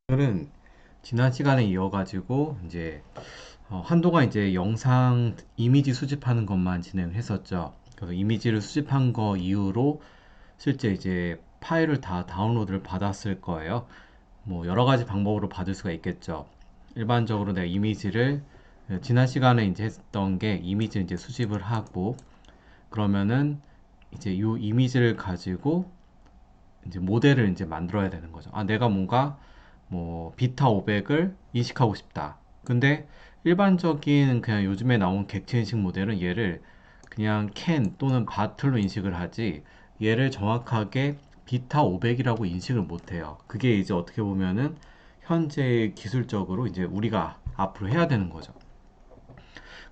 오늘은 지난 시간에 이어가지고 이제 한동안 이제 영상 이미지 수집하는 것만 진행을 했었죠. 그래서 이미지를 수집한 거 이후로 실제 이제 파일을 다 다운로드를 받았을 거예요. 뭐 여러 가지 방법으로 받을 수가 있겠죠. 일반적으로 내가 이미지를 지난 시간에 이제 했던 게 이미지 이제 수집을 하고 그러면은 이제 이 이미지를 가지고 이제 모델을 이제 만들어야 되는 거죠. 아, 내가 뭔가 뭐 비타 500을 인식하고 싶다. 근데 일반적인 그냥 요즘에 나온 객체 인식 모델은 얘를 그냥 캔 또는 바틀로 인식을 하지 얘를 정확하게 비타 500이라고 인식을 못 해요. 그게 이제 어떻게 보면은 현재 기술적으로 이제 우리가 앞으로 해야 되는 거죠.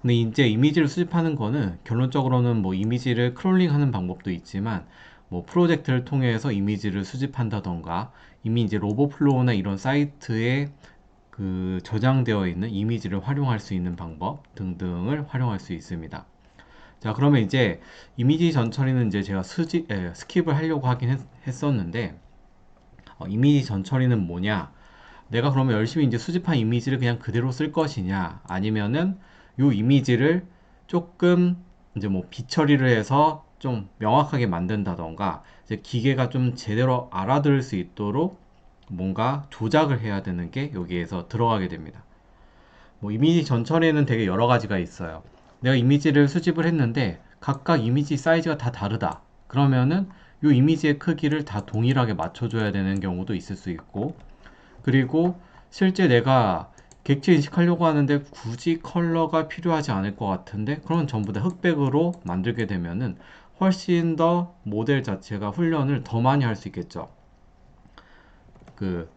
근데 이제 이미지를 수집하는 거는 결론적으로는 뭐 이미지를 크롤링하는 방법도 있지만 뭐 프로젝트를 통해서 이미지를 수집한다던가 이미 이제 로봇플로우나 이런 사이트에 그 저장되어 있는 이미지를 활용할 수 있는 방법 등등을 활용할 수 있습니다. 자, 그러면 이제 이미지 전처리는 이제 제가 스킵을 하려고 하긴 했었는데 이미지 전처리는 뭐냐? 내가 그러면 열심히 이제 수집한 이미지를 그냥 그대로 쓸 것이냐, 아니면은 이 이미지를 조금 이제 뭐 비처리를 해서 좀 명확하게 만든다던가, 이제 기계가 좀 제대로 알아들을 수 있도록 뭔가 조작을 해야 되는 게 여기에서 들어가게 됩니다. 뭐 이미지 전처리에는 되게 여러 가지가 있어요. 내가 이미지를 수집을 했는데 각각 이미지 사이즈가 다 다르다. 그러면은 이 이미지의 크기를 다 동일하게 맞춰줘야 되는 경우도 있을 수 있고, 그리고 실제 내가 객체 인식하려고 하는데 굳이 컬러가 필요하지 않을 것 같은데 그런 전부 다 흑백으로 만들게 되면은 훨씬 더 모델 자체가 훈련을 더 많이 할 수 있겠죠. 그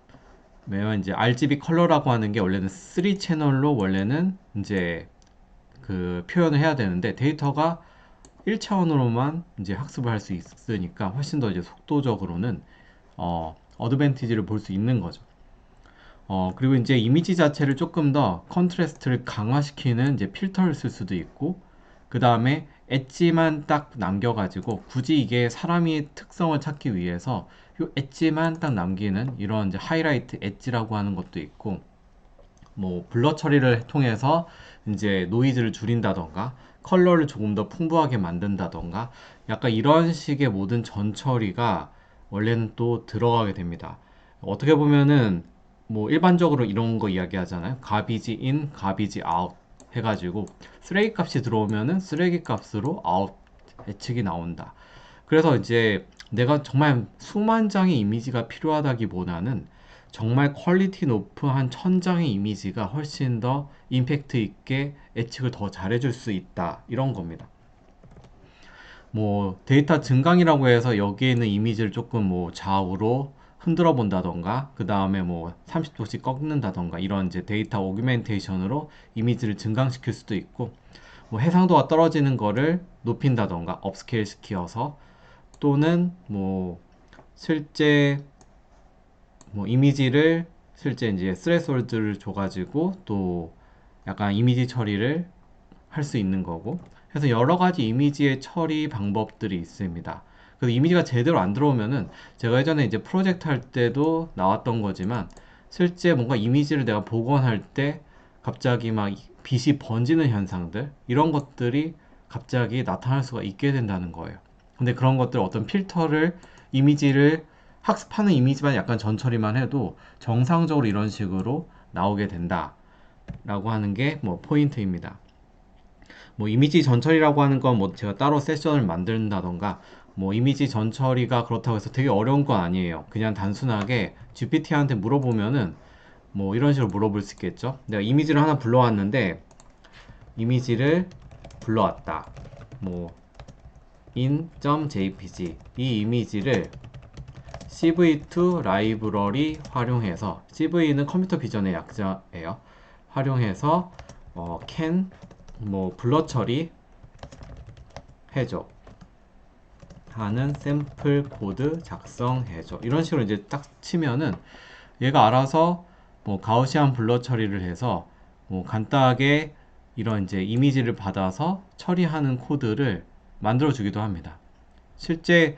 매번 이제 RGB 컬러라고 하는 게 원래는 3 채널로 원래는 이제 그 표현을 해야 되는데 데이터가 1차원으로만 이제 학습을 할 수 있으니까 훨씬 더 이제 속도적으로는 어드밴티지를 볼 수 있는 거죠. 그리고 이제 이미지 자체를 조금 더 컨트라스트를 강화시키는 이제 필터를 쓸 수도 있고, 그 다음에 엣지만 딱 남겨가지고 굳이 이게 사람이 특성을 찾기 위해서 이 엣지만 딱 남기는 이런 이제 하이라이트 엣지라고 하는 것도 있고, 뭐 블러 처리를 통해서 이제 노이즈를 줄인다던가 컬러를 조금 더 풍부하게 만든다던가 약간 이런 식의 모든 전 처리가 원래는 또 들어가게 됩니다. 어떻게 보면은 뭐 일반적으로 이런 거 이야기하잖아요. 가비지 인, 가비지 아웃 해가지고 쓰레기 값이 들어오면은 쓰레기 값으로 아웃 예측이 나온다. 그래서 이제 내가 정말 수만 장의 이미지가 필요하다기보다는 정말 퀄리티 높은 한 1000장의 이미지가 훨씬 더 임팩트 있게 예측을 더 잘해줄 수 있다. 이런 겁니다. 뭐 데이터 증강이라고 해서 여기에 있는 이미지를 조금 뭐 좌우로 흔들어 본다던가 그 다음에 뭐 30도씩 꺾는다던가 이런 이제 데이터 오규멘테이션으로 이미지를 증강시킬 수도 있고 뭐 해상도가 떨어지는 거를 높인다던가 업스케일 시켜서 또는 뭐 실제 뭐 이미지를 실제 이제 스레솔드를 줘가지고 또 약간 이미지 처리를 할 수 있는 거고 그래서 여러 가지 이미지의 처리 방법들이 있습니다. 그래서 이미지가 제대로 안 들어오면은 제가 예전에 이제 프로젝트 할 때도 나왔던 거지만 실제 뭔가 이미지를 내가 복원할 때 갑자기 막 빛이 번지는 현상들 이런 것들이 갑자기 나타날 수가 있게 된다는 거예요. 근데 그런 것들 어떤 필터를 이미지를 학습하는 이미지만 약간 전처리만 해도 정상적으로 이런 식으로 나오게 된다 라고 하는 게 뭐 포인트입니다. 뭐 이미지 전처리라고 하는 건 뭐 제가 따로 세션을 만든다던가 뭐 이미지 전처리가 그렇다고 해서 되게 어려운 건 아니에요. 그냥 단순하게 GPT한테 물어보면은 뭐 이런 식으로 물어볼 수 있겠죠. 내가 이미지를 하나 불러왔는데 이미지를 불러왔다. 뭐 in.jpg 이 이미지를 CV2 라이브러리 활용해서 CV는 컴퓨터 비전의 약자예요. 활용해서 can 뭐 블러 처리 해줘 하는 샘플 코드 작성해줘 이런 식으로 이제 딱 치면은 얘가 알아서 뭐 가우시안 블러 처리를 해서 뭐 간단하게 이런 이제 이미지를 받아서 처리하는 코드를 만들어 주기도 합니다. 실제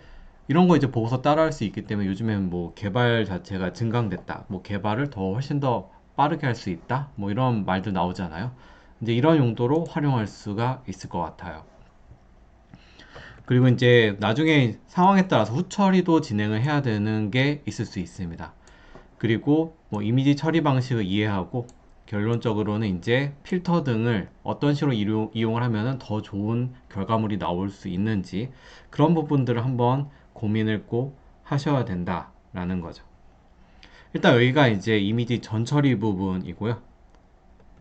이런 거 이제 보고서 따라할 수 있기 때문에 요즘엔 뭐 개발 자체가 증강됐다. 뭐 개발을 더 훨씬 더 빠르게 할 수 있다. 뭐 이런 말도 나오잖아요. 이제 이런 용도로 활용할 수가 있을 것 같아요. 그리고 이제 나중에 상황에 따라서 후처리도 진행을 해야 되는 게 있을 수 있습니다. 그리고 뭐 이미지 처리 방식을 이해하고 결론적으로는 이제 필터 등을 어떤 식으로 이용을 하면 더 좋은 결과물이 나올 수 있는지 그런 부분들을 한번 고민을 꼭 하셔야 된다라는 거죠. 일단 여기가 이제 이미지 전처리 부분이고요.